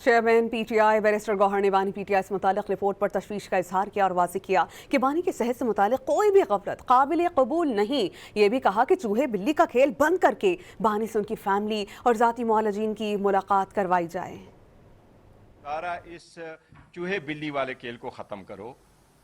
Chairman P T I barrister Gohar نے بانی پی T آئی سے متعلق رپورٹ پر تشویش کا اظہار کیا اور واضح کیا کہ بانی کی صحت سے متعلق کوئی بھی غفلت قابل قبول نہیں۔ یہ بھی کہا کہ چوہے بلی کا کھیل بند کر کے بانی سے ان کی فیملی اور ذاتی معالجین کی ملاقات کروائی جائے۔ اس چوہے بلی والے کھیل کو ختم کرو،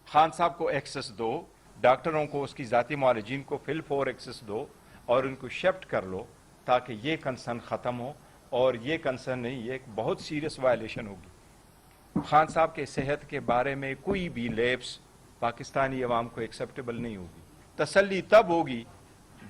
خان صاحب کو ایکسس دو، ڈاکٹروں کو اس کی ذاتی معالجین کو فل فور ایکسس دو اور ان کو شفٹ کر لو تاکہ یہ کنسرن ختم ہو۔ اور یہ کنسرن نہیں، یہ ایک بہت سیریس وائلیشن ہوگی۔ خان صاحب کے صحت کے بارے میں کوئی بھی لیپس پاکستانی عوام کو ایکسیپٹیبل نہیں ہوگی۔ تسلی تب ہوگی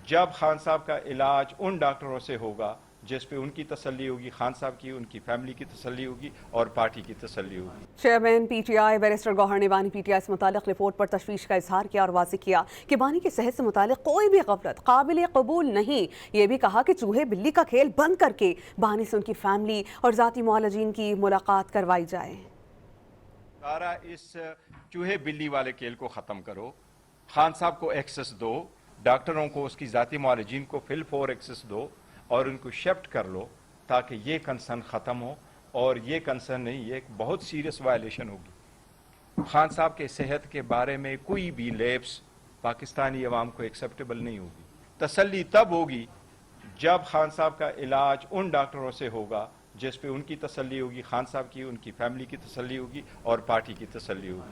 جب خان صاحب کا علاج ان ڈاکٹروں سے ہوگا جس پہ ان کی تسلی ہوگی، خان صاحب کی، ان کی فیملی کی تسلی ہوگی اور پارٹی کی تسلی ہوگی۔ Chairman P T I barrister Gohar نے بانی پی ٹی آئی سے متعلق رپورٹ پر تشویش کا اظہار کیا اور واضح کیا کہ بانی کی صحت سے متعلق کوئی بھی غفلت قابل قبول نہیں۔ یہ بھی کہا کہ چوہے بلی کا کھیل بند کر کے بانی سے ان کی فیملی اور ذاتی معالجین کی ملاقات کروائی جائے۔ اس چوہے بلی والے کھیل کو ختم کرو، خان صاحب کو ایکسس دو، ڈاکٹروں کو اس کی ذاتی معالجین کو فل فور ایکسس دو اور ان کو شفٹ کر لو تاکہ یہ کنسرن ختم ہو۔ اور یہ کنسرن نہیں، یہ ایک بہت سیریس وائلیشن ہوگی۔ خان صاحب کے صحت کے بارے میں کوئی بھی لیپس پاکستانی عوام کو ایکسیپٹیبل نہیں ہوگی۔ تسلی تب ہوگی جب خان صاحب کا علاج ان ڈاکٹروں سے ہوگا جس پہ ان کی تسلی ہوگی، خان صاحب کی، ان کی فیملی کی تسلی ہوگی اور پارٹی کی تسلی ہوگی۔